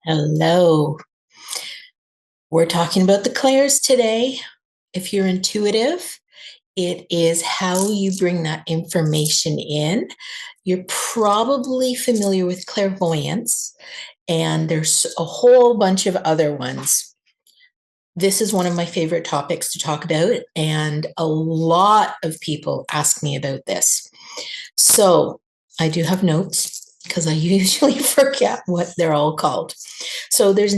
Hello. We're talking about the clairs today. If you're intuitive, it is how you bring that information in. You're probably familiar with clairvoyance, and there's a whole bunch of other ones. This is one of my favorite topics to talk about, and a lot of people ask me about this. So I do have notes because I usually forget what they're all called. So there's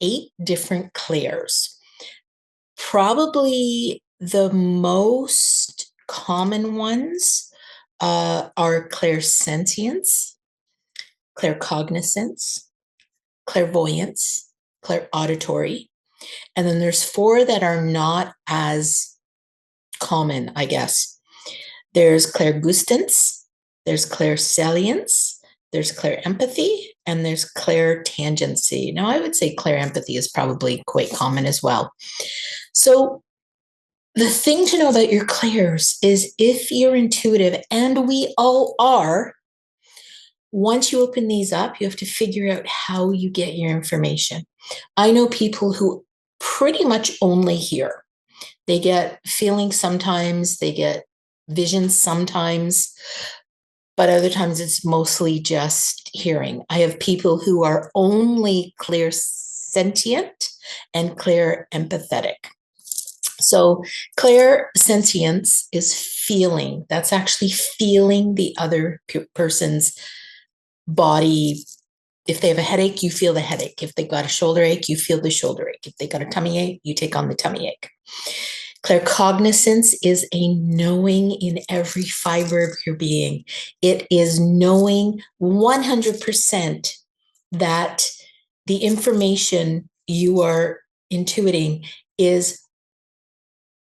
8 different clairs. Probably the most common ones are clairsentience, claircognizance, clairvoyance, clairauditory, and then there's 4 that are not as common, I guess. There's clairgustance, there's clairsalience, there's clairempathy, and there's clairtangency. Now, I would say clairempathy is probably quite common as well. So, the thing to know about your clairs is if you're intuitive, and we all are, once you open these up, you have to figure out how you get your information. I know people who pretty much only hear. They get feelings sometimes, they get visions sometimes, but other times it's mostly just hearing. I have people who are only clairsentient and clairempathetic. So clairsentience is feeling. That's actually feeling the other person's body. If they have a headache, you feel the headache. If they've got a shoulder ache, you feel the shoulder ache. If they got a tummy ache, you take on the tummy ache. Claircognizance is a knowing in every fiber of your being. It is knowing 100% that the information you are intuiting is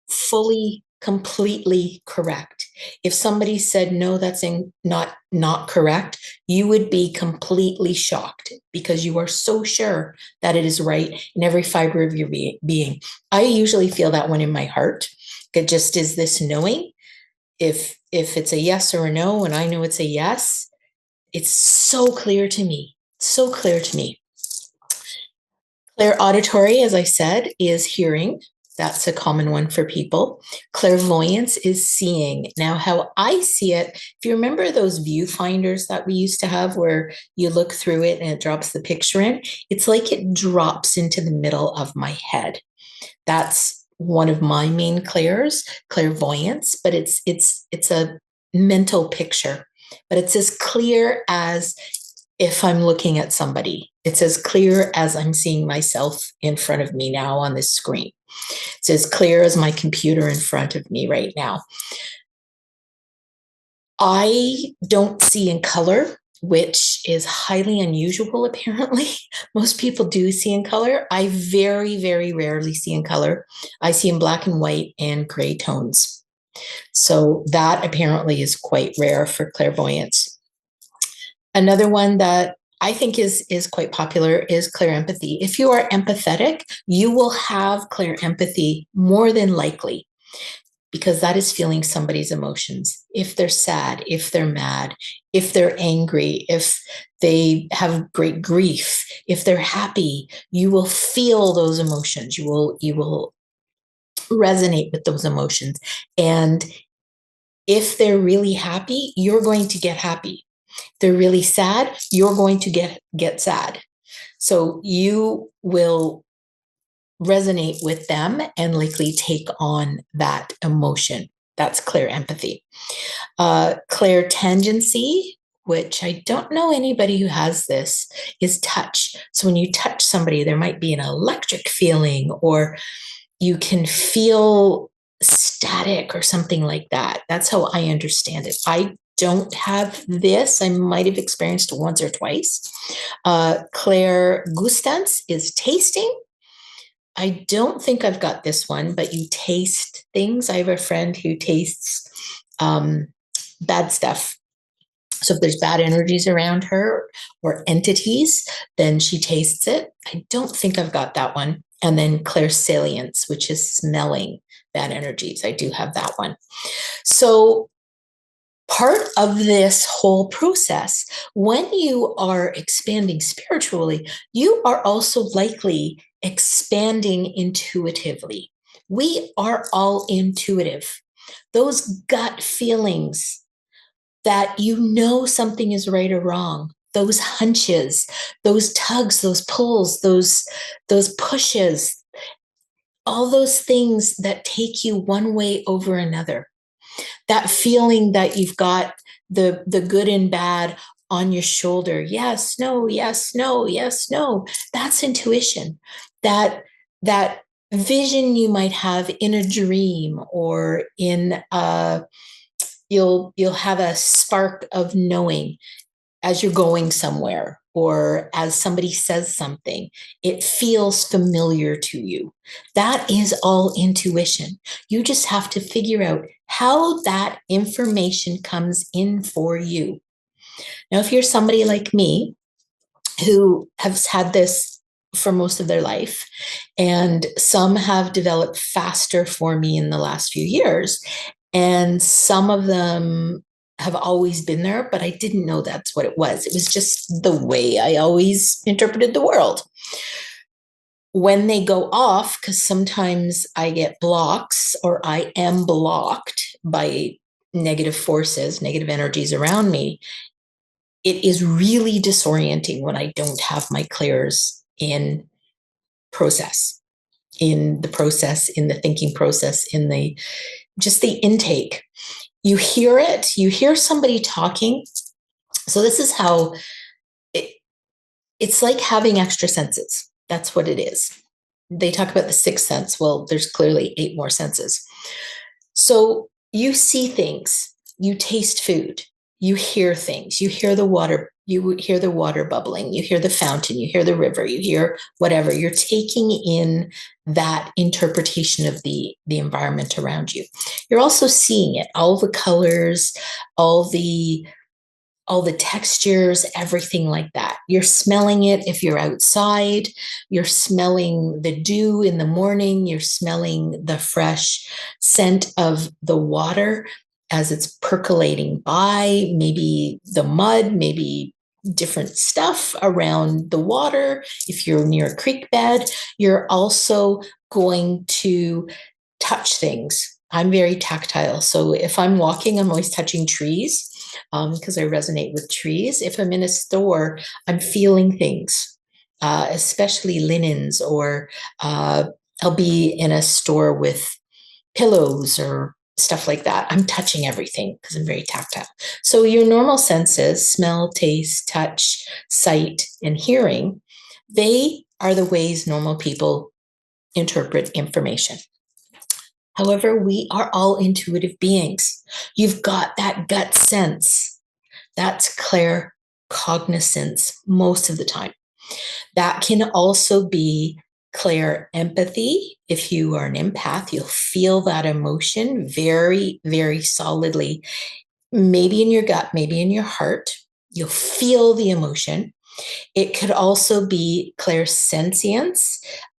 fully, completely correct. If somebody said, no, that's not correct, you would be completely shocked because you are so sure that it is right in every fiber of your being. I usually feel that one in my heart. It just is this knowing. If it's a yes or a no, and I know it's a yes, it's so clear to me. So clear to me. Clairauditory, as I said, is hearing. That's a common one for people. Clairvoyance is seeing. Now, how I see it, if you remember those viewfinders that we used to have where you look through it and it drops the picture in, it's like it drops into the middle of my head. That's one of my main clairs, clairvoyance, but it's a mental picture, but it's as clear as if I'm looking at somebody. It's as clear as I'm seeing myself in front of me now on this screen. It's as clear as my computer in front of me right now. I don't see in color, which is highly unusual, apparently. Most people do see in color. I very, very rarely see in color. I see in black and white and gray tones. So that apparently is quite rare for clairvoyance. Another one that I think is quite popular is clairempathy. If you are empathetic, you will have clairempathy more than likely because that is feeling somebody's emotions. If they're sad, if they're mad, if they're angry, if they have great grief, if they're happy, you will feel those emotions. You will resonate with those emotions. And if they're really happy, you're going to get happy. If they're really sad, you're going to get sad. So you will resonate with them and likely take on that emotion. That's clairempathy. Clairtangency, which I don't know anybody who has this, is touch. So when you touch somebody, there might be an electric feeling, or you can feel static or something like that. That's how I understand it. I don't have this. I might have experienced it once or twice. Clairgustance is tasting. I don't think I've got this one, but you taste things. I have a friend who tastes bad stuff. So if there's bad energies around her or entities, then she tastes it. I don't think I've got that one. And then clairsalience, which is smelling bad energies. I do have that one. So Part of this whole process, when you are expanding spiritually, you are also likely expanding intuitively. We are all intuitive. Those gut feelings that you know something is right or wrong, those hunches, those tugs, those pulls, those pushes, all those things that take you one way over another. That feeling that you've got the good and bad on your shoulder. Yes, no, yes, no, yes, no. That's intuition. That vision you might have in a dream or in you'll have a spark of knowing as you're going somewhere or as somebody says something, it feels familiar to you. That is all intuition. You just have to figure out how that information comes in for you. Now, if you're somebody like me who has had this for most of their life, and some have developed faster for me in the last few years, and some of them have always been there, but I didn't know that's what it was. It was just the way I always interpreted the world. When they go off, because sometimes I get blocks or I am blocked by negative forces, negative energies around me, it is really disorienting when I don't have my clairs in process, in the process, in the thinking process, in the just the intake. You hear it, you hear somebody talking. So this is how it's like having extra senses. That's what it is. They talk about the sixth sense. Well, there's clearly 8 more senses. So you see things, you taste food, you hear things, you hear the water bubbling, you hear the fountain, you hear the river, you hear whatever. You're taking in that interpretation of the environment around you. You're also seeing it, all the colors, all the all the textures, everything like that. You're smelling it if you're outside. You're smelling the dew in the morning. You're smelling the fresh scent of the water as it's percolating by, maybe the mud, maybe different stuff around the water. If you're near a creek bed, you're also going to touch things. I'm very tactile. So if I'm walking, I'm always touching trees because I resonate with trees. If I'm in a store, I'm feeling things, especially linens, or I'll be in a store with pillows or stuff like that. I'm touching everything because I'm very tactile. So your normal senses, smell, taste, touch, sight, and hearing, they are the ways normal people interpret information. However, we are all intuitive beings. You've got that gut sense. That's clair cognizance most of the time. That can also be clair empathy. If you are an empath, you'll feel that emotion very, very solidly, maybe in your gut, maybe in your heart. You'll feel the emotion. It could also be clairsentience.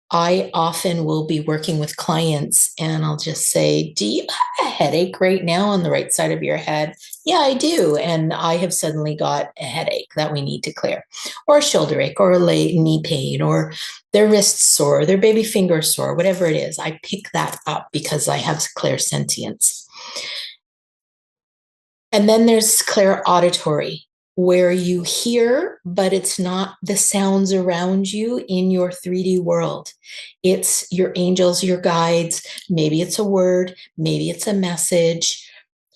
I often will be working with clients and I'll just say, do you have a headache right now on the right side of your head? Yeah, I do. And I have suddenly got a headache that we need to clear, or a shoulder ache, or a knee pain, or their wrist sore, their baby finger sore, whatever it is. I pick that up because I have clairsentience. And then there's clairauditory, where you hear, but it's not the sounds around you in your 3D world. It's your angels, your guides. Maybe it's a word, maybe it's a message.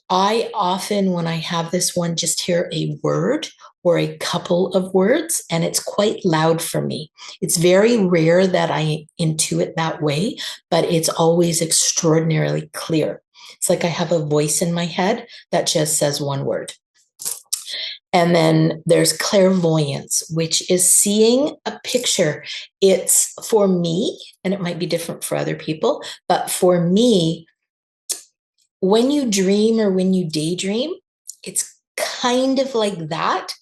I often, when I have this one, just hear a word or a couple of words, and it's quite loud for me. It's very rare that I intuit that way, but it's always extraordinarily clear. It's like I have a voice in my head that just says one word. And then there's clairvoyance, which is seeing a picture. It's for me, and it might be different for other people, but for me, when you dream or when you daydream, it's kind of like that,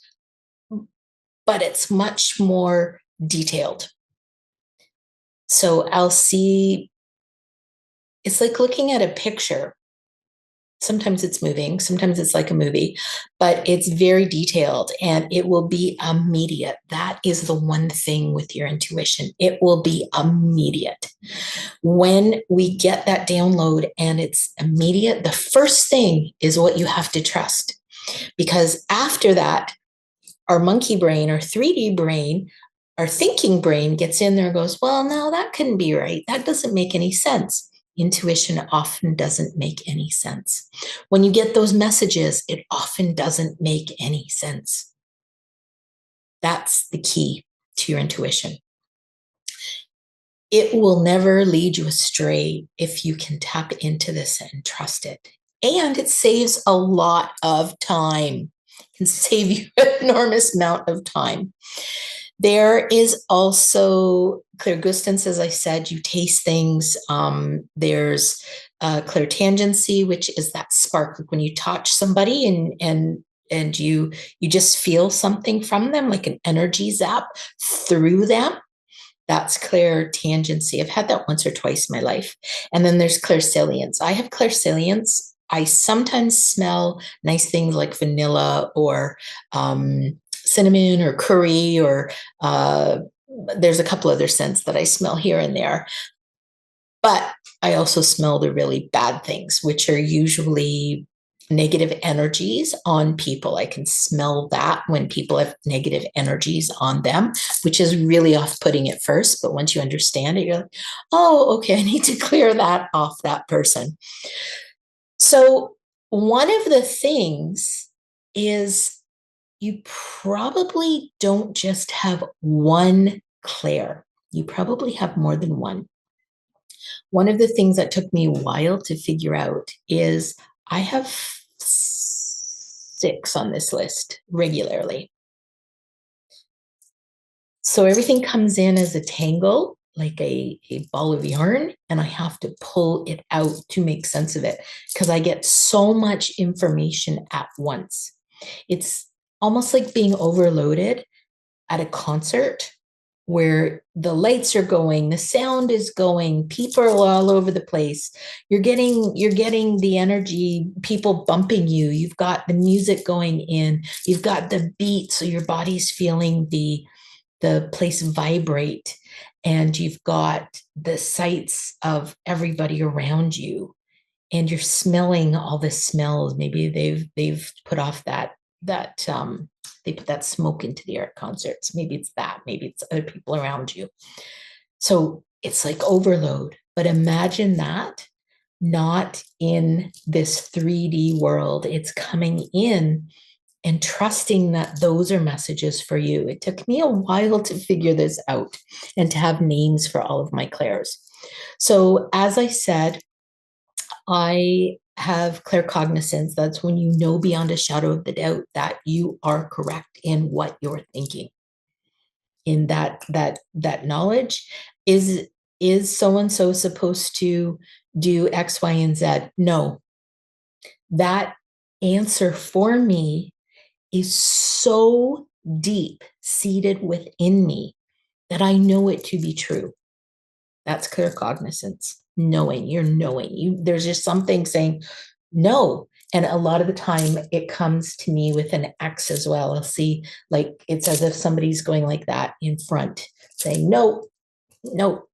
but it's much more detailed. So I'll see, it's like looking at a picture Sometimes it's moving, sometimes it's like a movie, but it's very detailed and it will be immediate. That is the one thing with your intuition. It will be immediate. When we get that download and it's immediate, the first thing is what you have to trust. Because after that, our monkey brain, our 3D brain, our thinking brain gets in there and goes, well, no, that couldn't be right. That doesn't make any sense. Intuition often doesn't make any sense. When you get those messages, it often doesn't make any sense. That's the key to your intuition. It will never lead you astray if you can tap into this and trust it. And it saves a lot of time. It can save you an enormous amount of time. There is also clairgustance, as I said, you taste things. There's clairtangency, which is that spark. Like when you touch somebody and you just feel something from them, like an energy zap through them. That's clairtangency. I've had that once or twice in my life. And then there's clairsalience. I have clairsalience. I sometimes smell nice things like vanilla or cinnamon or curry, or there's a couple other scents that I smell here and there. But I also smell the really bad things, which are usually negative energies on people. I can smell that when people have negative energies on them, which is really off-putting at first. But once you understand it, you're like, oh, okay, I need to clear that off that person. So one of the things is you probably don't just have one Clair. You probably have more than one. One of the things that took me a while to figure out is I have 6 on this list regularly. So everything comes in as a tangle, like a ball of yarn, and I have to pull it out to make sense of it because I get so much information at once. It's almost like being overloaded at a concert where the lights are going, the sound is going, people are all over the place. You're getting the energy, people bumping you. You've got the music going in. You've got the beat, so your body's feeling the place vibrate, and you've got the sights of everybody around you, and you're smelling all the smells. Maybe they've put off that they put that smoke into the air at concerts. Maybe it's that, maybe it's other people around you. So it's like overload. But imagine that not in this 3D world. It's coming in and trusting that those are messages for you. It took me a while to figure this out and to have names for all of my clairs. So as I said, I have claircognizance. That's when you know beyond a shadow of the doubt that you are correct in what you're thinking. In that knowledge is so and so supposed to do X, Y, and Z? No. That answer for me is so deep seated within me that I know it to be true. That's claircognizance. Knowing. There's just something saying no. And a lot of the time it comes to me with an X as well. I'll see, like, it's as if somebody's going like that in front, saying no, no.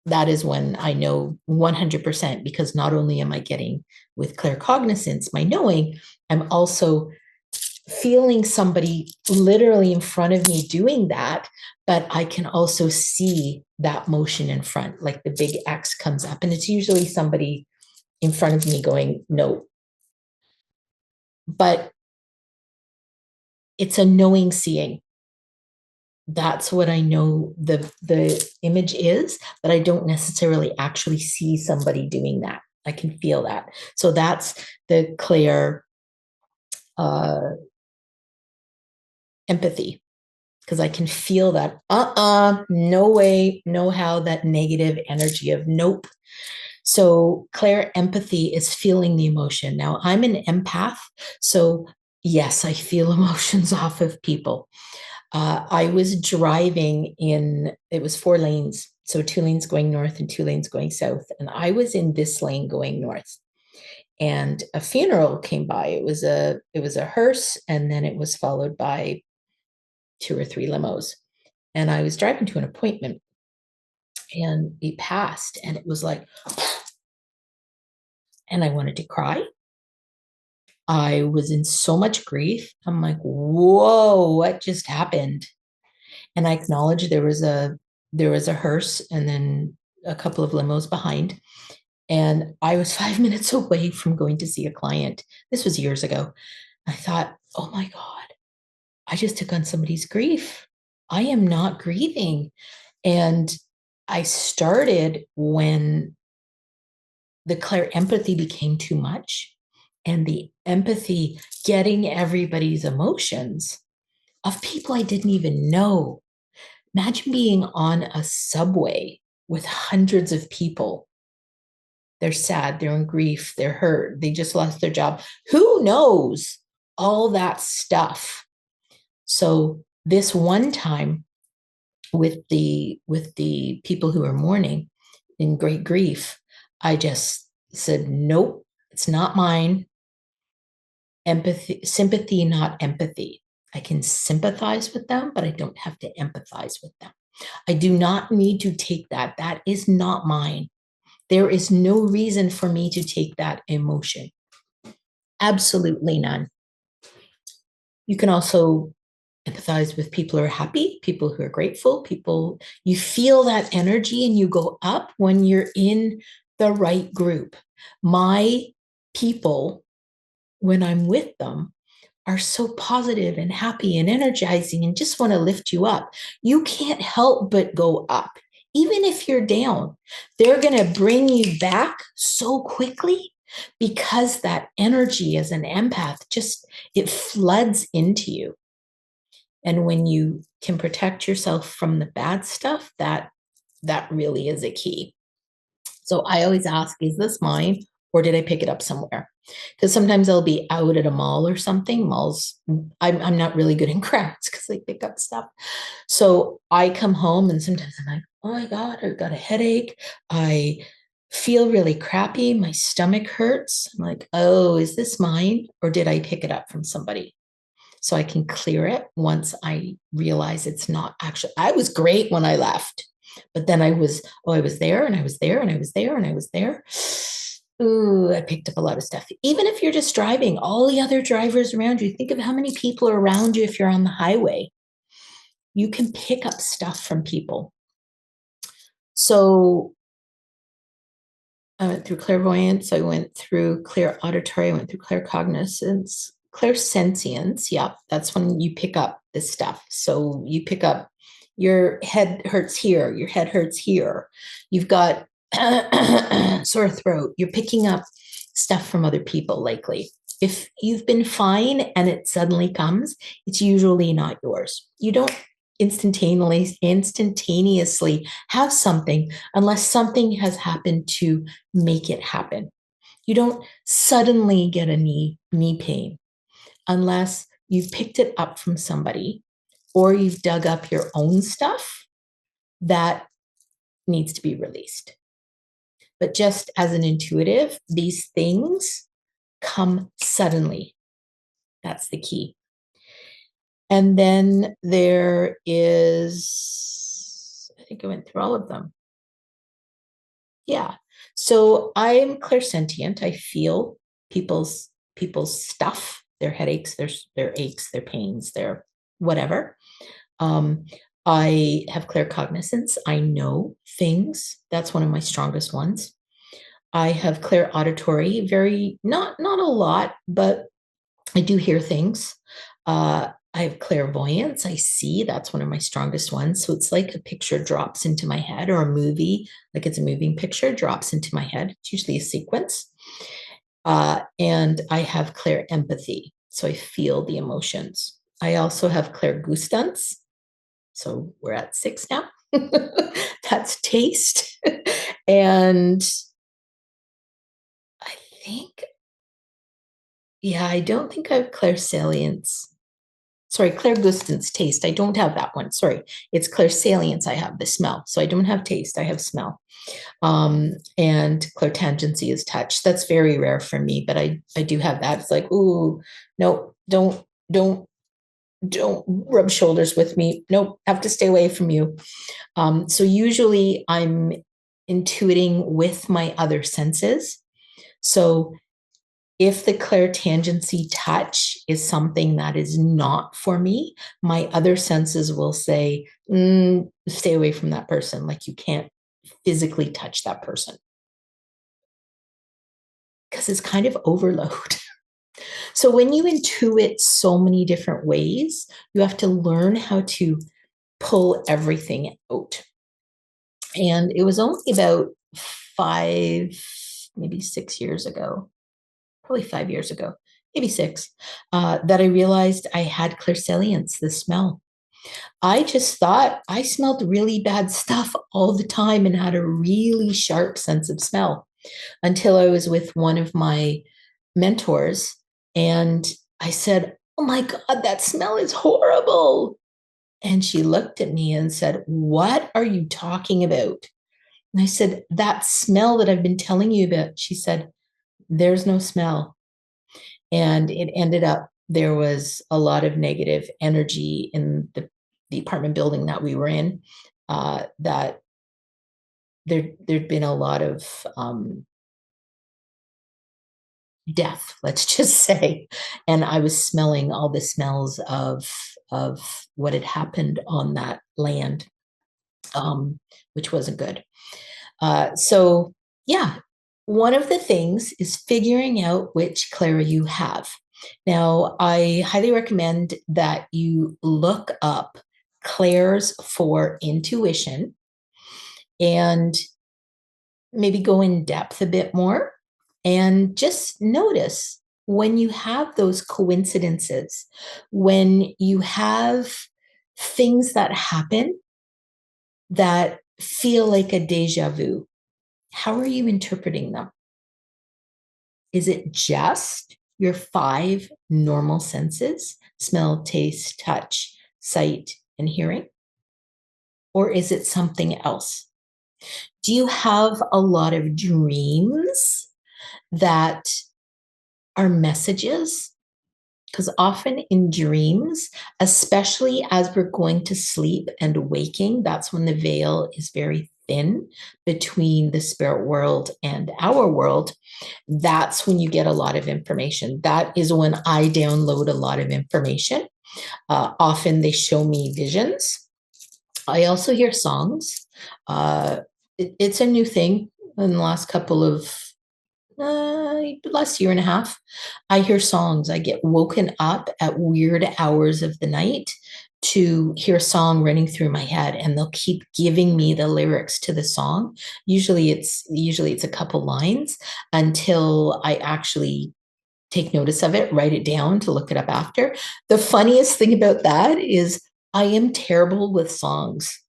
That is when I know 100%, because not only am I getting with claircognizance, my knowing, I'm also feeling somebody literally in front of me doing that, but I can also see that motion in front, like the big X comes up, and it's usually somebody in front of me going, no. But it's a knowing seeing. That's what I know the image is, but I don't necessarily actually see somebody doing that. I can feel that. So that's the Clair empathy, because I can feel that, no way, no how, that negative energy of nope. So Clair empathy is feeling the emotion. Now I'm an empath, so yes, I feel emotions off of people. I was driving it was 4 lanes, so 2 lanes going north and 2 lanes going south, and I was in this lane going north. and a funeral came by. It was a hearse, and then it was followed by 2 or 3 limos. And I was driving to an appointment, and we passed, and it was like, and I wanted to cry. I was in so much grief. I'm like, whoa, what just happened? And I acknowledged there was a hearse and then a couple of limos behind. And I was 5 minutes away from going to see a client. This was years ago. I thought, oh my God, I just took on somebody's grief. I am not grieving. And I started when the Clair empathy became too much, and the empathy getting everybody's emotions of people I didn't even know. Imagine being on a subway with hundreds of people. They're sad, they're in grief, they're hurt, they just lost their job. Who knows all that stuff? So this one time with the people who are mourning in great grief, I just said, nope, it's not mine. Empathy, sympathy, not empathy. I can sympathize with them, but I don't have to empathize with them. I do not need to take that. That is not mine. There is no reason for me to take that emotion. Absolutely none. You can also empathize with people who are happy, people who are grateful, people, you feel that energy and you go up when you're in the right group. My people, when I'm with them, are so positive and happy and energizing and just want to lift you up. You can't help but go up. Even if you're down, they're going to bring you back so quickly because that energy as an empath just, it floods into you. And when you can protect yourself from the bad stuff, that really is a key. So I always ask, is this mine or did I pick it up somewhere? Because sometimes I'll be out at a mall or something. Malls, I'm not really good in crowds because I pick up stuff. So I come home and sometimes I'm like, oh my God, I've got a headache. I feel really crappy. My stomach hurts. I'm like, oh, is this mine or did I pick it up from somebody? So I can clear it once I realize it's not actually, I was great when I left, but then I was there and I was there and I was there and I was there. Ooh, I picked up a lot of stuff. Even if you're just driving, all the other drivers around you, think of how many people are around you if you're on the highway. You can pick up stuff from people. So I went through clairvoyance, I went through clear auditory, I went through claircognizance, clairsentience. Yeah, that's when you pick up this stuff. So you pick up your head hurts here, your head hurts here. You've got sore throat. You're picking up stuff from other people, likely. If you've been fine and it suddenly comes, it's usually not yours. You don't instantaneously have something unless something has happened to make it happen. You don't suddenly get a knee pain unless you've picked it up from somebody or you've dug up your own stuff that needs to be released. But just as an intuitive, these things come suddenly. That's the key. And then there is, I think I went through all of them. Yeah. So I'm clairsentient. I feel people's stuff, their headaches, their aches, their pains, their whatever. Um, I have claircognizance. I know things. That's one of my strongest ones. I have clair auditory, very not a lot, but I do hear things. I have clairvoyance. I see. That's one of my strongest ones. So it's like a picture drops into my head, or a movie, like it's a moving picture, drops into my head. It's usually a sequence. And I have clair empathy. So I feel the emotions. I also have clair gustance. So we're at 6 now. That's taste. And I think, yeah, I don't think I have clairsalience. Sorry, clairgustance, taste. I don't have that one. Sorry. It's clairsalience. I have the smell. So I don't have taste. I have smell. And clairtangency is touch. That's very rare for me, but I do have that. It's like, ooh, no, don't rub shoulders with me. Nope, have to stay away from you. So usually I'm intuiting with my other senses. So if the clairtangency touch is something that is not for me, my other senses will say, stay away from that person. Like you can't physically touch that person because it's kind of overload. So when you intuit so many different ways, you have to learn how to pull everything out. And it was only about 5, maybe 6 years ago, probably 5 years ago, maybe 6, that I realized I had clairsalience, the smell. I just thought I smelled really bad stuff all the time and had a really sharp sense of smell until I was with one of my mentors and I said, "Oh my God, that smell is horrible." And she looked at me and said, "What are you talking about?" And I said, "That smell that I've been telling you about." She said, "There's no smell." And it ended up there was a lot of negative energy in the apartment building that we were in, that there'd been a lot of death, let's just say. And I was smelling all the smells of what had happened on that land, which wasn't good. So yeah, one of the things is figuring out which Clara you have. Now, I highly recommend that you look up Claire's for intuition and maybe go in depth a bit more and just notice when you have those coincidences, when you have things that happen that feel like a deja vu. How are you interpreting them? Is it just your 5 normal senses, smell, taste, touch, sight, and hearing? Or is it something else? Do you have a lot of dreams that are messages? Because often in dreams, especially as we're going to sleep and waking, that's when the veil is very thin between the spirit world and our world. That's when you get a lot of information. That is when I download a lot of information. Often they show me visions. I also hear songs. It's a new thing in the last couple of last year and a half. I hear songs. I get woken up at weird hours of the night to hear a song running through my head, and they'll keep giving me the lyrics to the song. Usually it's a couple lines until I actually take notice of it, write it down to look it up after. The funniest thing about that is I am terrible with songs.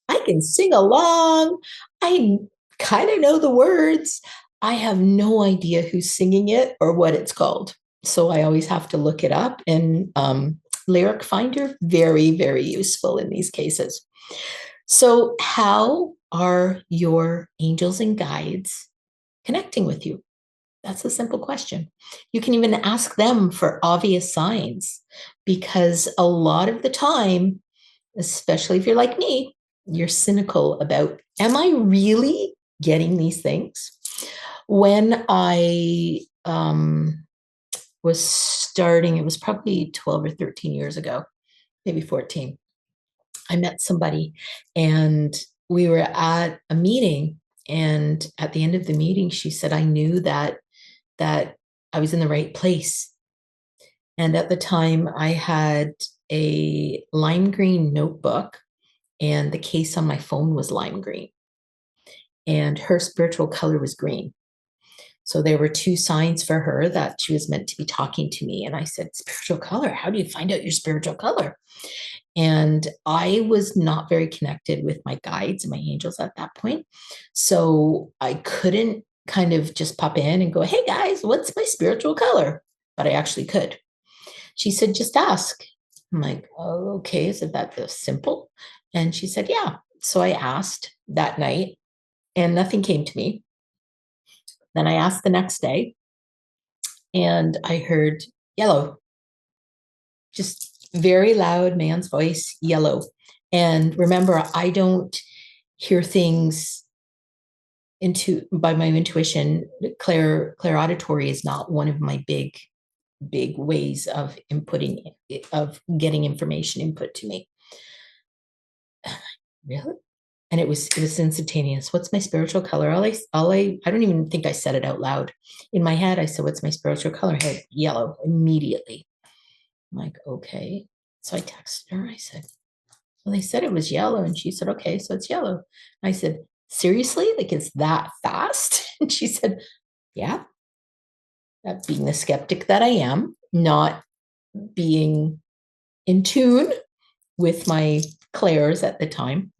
I can sing along. I kind of know the words. I have no idea who's singing it or what it's called. So I always have to look it up. And Lyric Finder, very, very useful in these cases. So, how are your angels and guides connecting with you? That's a simple question. You can even ask them for obvious signs because a lot of the time, especially if you're like me, you're cynical about, am I really getting these things? When I was starting, it was probably 12 or 13 years ago, maybe 14. I met somebody and we were at a meeting. And at the end of the meeting, she said, I knew that I was in the right place. And at the time, I had a lime green notebook and the case on my phone was lime green and her spiritual color was green. So there were 2 signs for her that she was meant to be talking to me. And I said, spiritual color, how do you find out your spiritual color? And I was not very connected with my guides and my angels at that point. So I couldn't kind of just pop in and go, hey guys, what's my spiritual color? But I actually could. She said, just ask. I'm like, oh, okay, is it that this simple? And she said, yeah. So I asked that night and nothing came to me. Then I asked the next day and I heard yellow, just very loud man's voice, yellow. And remember, I don't hear things into by my intuition. Clair auditory is not one of my big ways of inputting, of getting information input to me. Really? And it was instantaneous. What's my spiritual color? I don't even think I said it out loud. In my head, I said, what's my spiritual color? I had yellow immediately. I'm like, okay. So I texted her. I said, well, they said it was yellow. And she said, okay, so it's yellow. And I said, seriously? Like it's that fast? And she said, yeah. That being the skeptic that I am, not being in tune with my clairs at the time,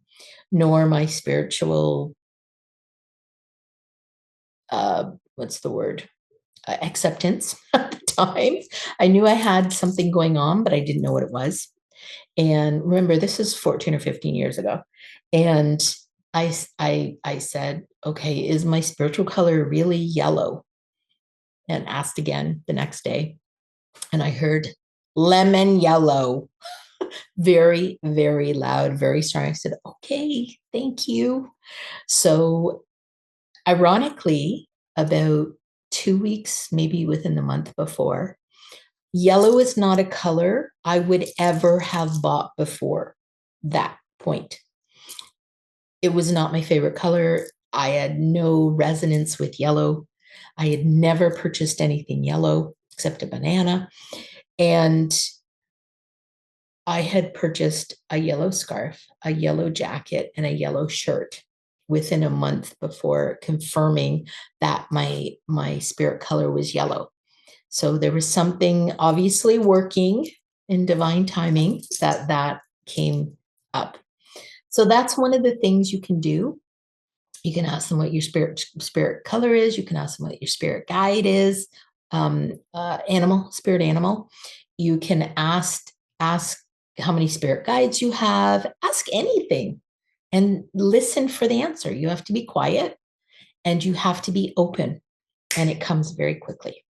nor my spiritual, what's the word? Acceptance at the time. I knew I had something going on, but I didn't know what it was. And remember, this is 14 or 15 years ago. And I said, okay, is my spiritual color really yellow? And asked again the next day. And I heard lemon yellow, very, very loud, very strong. I said, okay, thank you. So ironically, about 2 weeks, maybe within the month before, yellow is not a color I would ever have bought before that point. It was not my favorite color. I had no resonance with yellow. I had never purchased anything yellow except a banana. And I had purchased a yellow scarf, a yellow jacket, and a yellow shirt within a month before confirming that my spirit color was yellow. So there was something obviously working in divine timing that came up. So that's one of the things you can do. You can ask them what your spirit color is. You can ask them what your spirit guide is, spirit animal. You can ask how many spirit guides you have. Ask anything, and listen for the answer. You have to be quiet, and you have to be open, and it comes very quickly.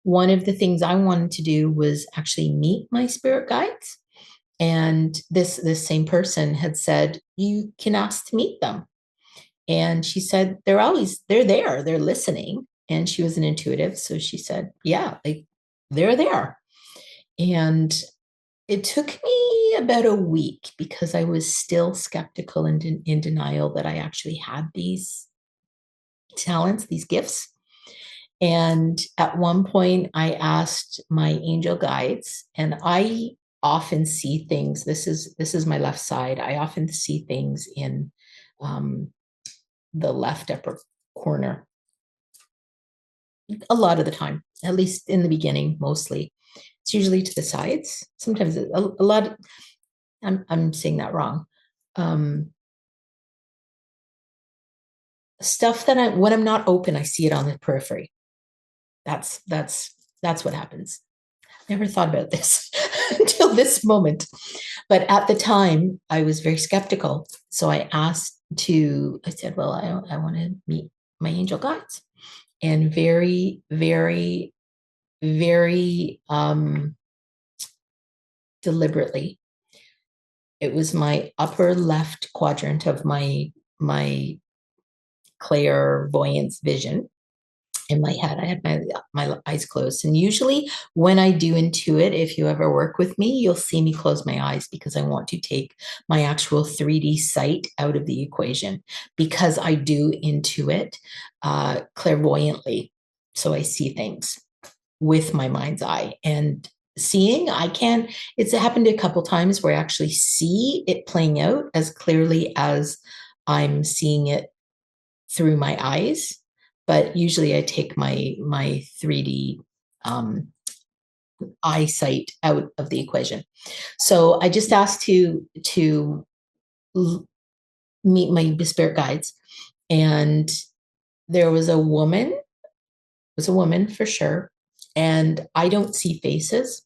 One of the things I wanted to do was actually meet my spirit guides, and this same person had said you can ask to meet them. And she said, they're there, they're listening. And she was an intuitive. So she said, yeah, like they're there. And it took me about a week because I was still skeptical and in denial that I actually had these talents, these gifts. And at one point, I asked my angel guides, and I often see things. This is my left side. I often see things in the left upper corner a lot of the time, at least in the beginning, mostly. It's usually to the sides. Sometimes a lot of, I'm saying that wrong. Stuff that when I'm not open, I see it on the periphery. That's what happens. Never thought about this until this moment. But at the time, I was very skeptical. So I said, well, I want to meet my angel guides. And very, very, very deliberately, it was my upper left quadrant of my clairvoyance vision. In my head, I had my eyes closed. And usually when I do intuit, if you ever work with me, you'll see me close my eyes because I want to take my actual 3D sight out of the equation, because I do intuit clairvoyantly. So I see things with my mind's eye. And seeing, it's happened a couple times where I actually see it playing out as clearly as I'm seeing it through my eyes. But usually I take my 3D eyesight out of the equation. So I just asked to meet my spirit guides, and there was a woman. It was a woman for sure, and I don't see faces.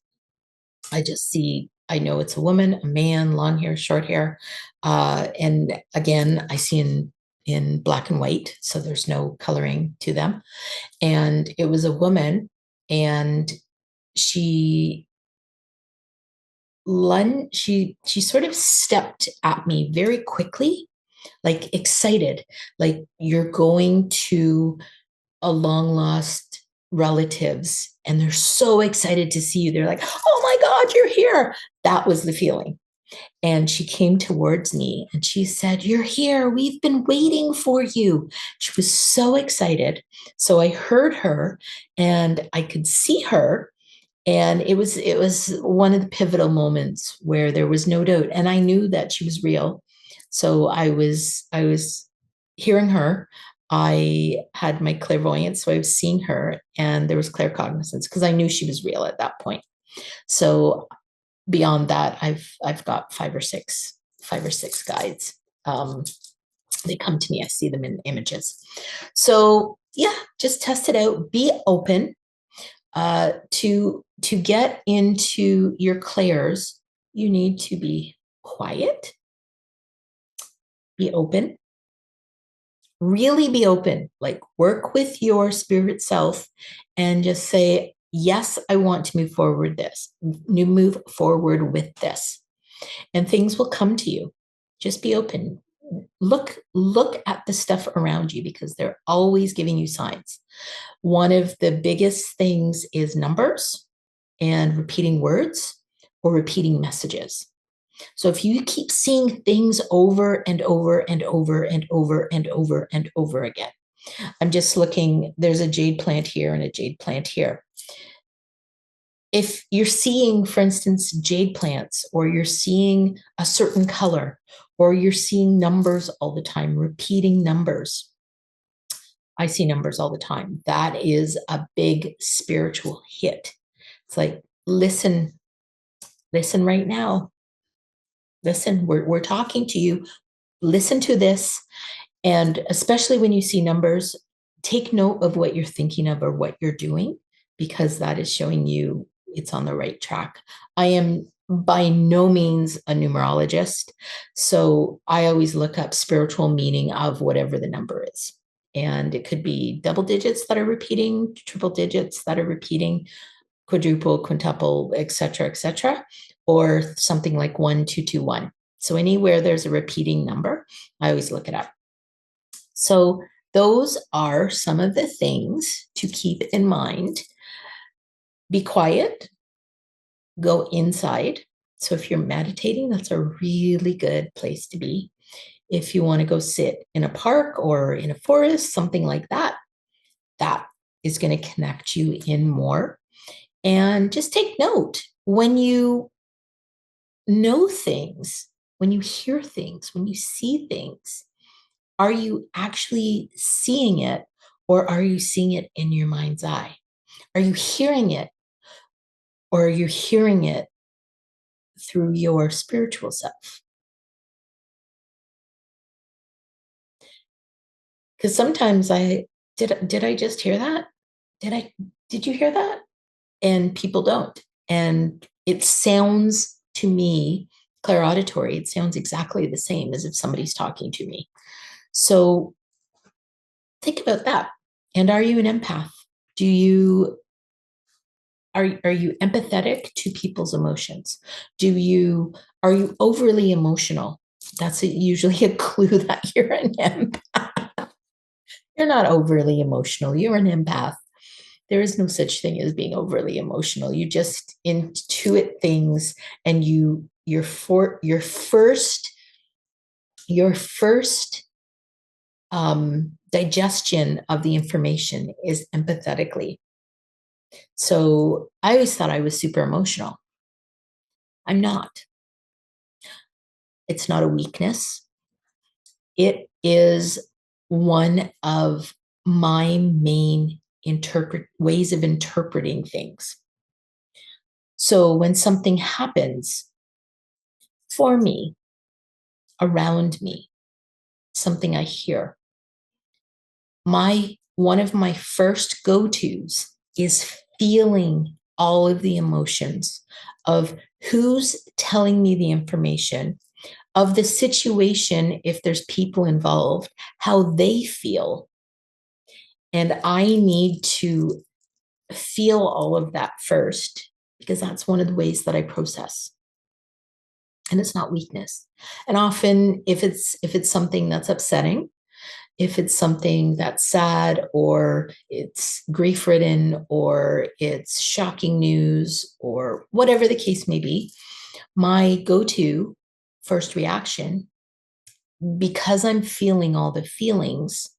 I just see, I know it's a woman, a man, long hair, short hair. And again, I see in black and white, so there's no coloring to them. And it was a woman, and she she sort of stepped at me very quickly, like excited, like you're going to a long lost relatives and they're so excited to see you. They're like, oh my God, you're here. That was the feeling. And she came towards me and she said, you're here. We've been waiting for you. She was so excited. So I heard her and I could see her. And it was one of the pivotal moments where there was no doubt. And I knew that she was real. So I was hearing her. I had my clairvoyance, so I was seeing her, and there was claircognizance because I knew she was real at that point. So beyond that, I've got five or six guides. Um, they come to me, I see them in images. So yeah, just test it out. Be open to get into your clairs. You need to be quiet, be open, really be open, like work with your spirit self and just say, yes, I want to move forward with this. And things will come to you. Just be open. Look at the stuff around you because they're always giving you signs. One of the biggest things is numbers and repeating words or repeating messages. So if you keep seeing things over and over and over and over and over and over again, I'm just looking, there's a jade plant here and a jade plant here. If you're seeing, for instance, jade plants, or you're seeing a certain color, or you're seeing numbers all the time, repeating numbers. I see numbers all the time. That is a big spiritual hit. It's like, listen right now. Listen, we're talking to you. Listen to this. And especially when you see numbers, take note of what you're thinking of or what you're doing, because that is showing you it's on the right track. I am by no means a numerologist, so I always look up spiritual meaning of whatever the number is. And it could be double digits that are repeating, triple digits that are repeating, quadruple, quintuple, etc., or something like 1221. So anywhere there's a repeating number, I always look it up. So those are some of the things to keep in mind. Be quiet, go inside. So if you're meditating, that's a really good place to be. If you want to go sit in a park or in a forest, something like that, that is going to connect you in more. And just take note when you know things, when you hear things, when you see things, are you actually seeing it, or are you seeing it in your mind's eye? Are you hearing it, or are you hearing it through your spiritual self? Because sometimes did I just hear that? Did you hear that? And people don't. And it sounds to me, clairauditory, it sounds exactly the same as if somebody's talking to me. So think about that. And are you an empath? Do you are you empathetic to people's emotions? Are you overly emotional? That's usually a clue that you're an empath. You're not overly emotional. You're an empath. There is no such thing as being overly emotional. You just intuit things, and your first digestion of the information is empathetically. So I always thought I was super emotional. I'm not. It's not a weakness. It is one of my main ways of interpreting things. So when something happens for me, around me, something I hear, one of my first go-tos is feeling all of the emotions of who's telling me the information, of the situation, if there's people involved, how they feel. And I need to feel all of that first, because that's one of the ways that I process. And it's not weakness. And often if it's something that's upsetting, if it's something that's sad, or it's grief ridden, or it's shocking news, or whatever the case may be, my go-to first reaction, because I'm feeling all the feelings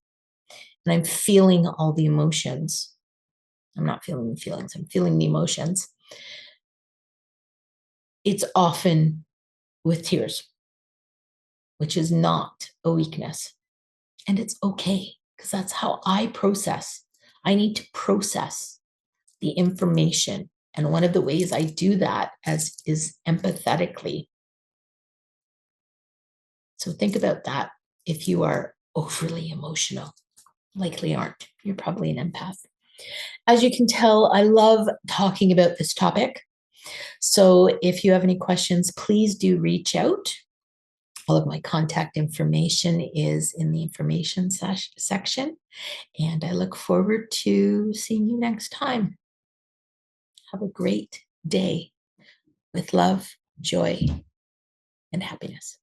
and I'm feeling all the emotions, I'm not feeling the feelings, I'm feeling the emotions, it's often with tears, which is not a weakness. And it's okay, because that's how I process. I need to process the information. And one of the ways I do that is empathetically. So think about that. If you are overly emotional, likely aren't. You're probably an empath. As you can tell, I love talking about this topic. So if you have any questions, please do reach out. All of my contact information is in the information section. And I look forward to seeing you next time. Have a great day with love, joy, and happiness.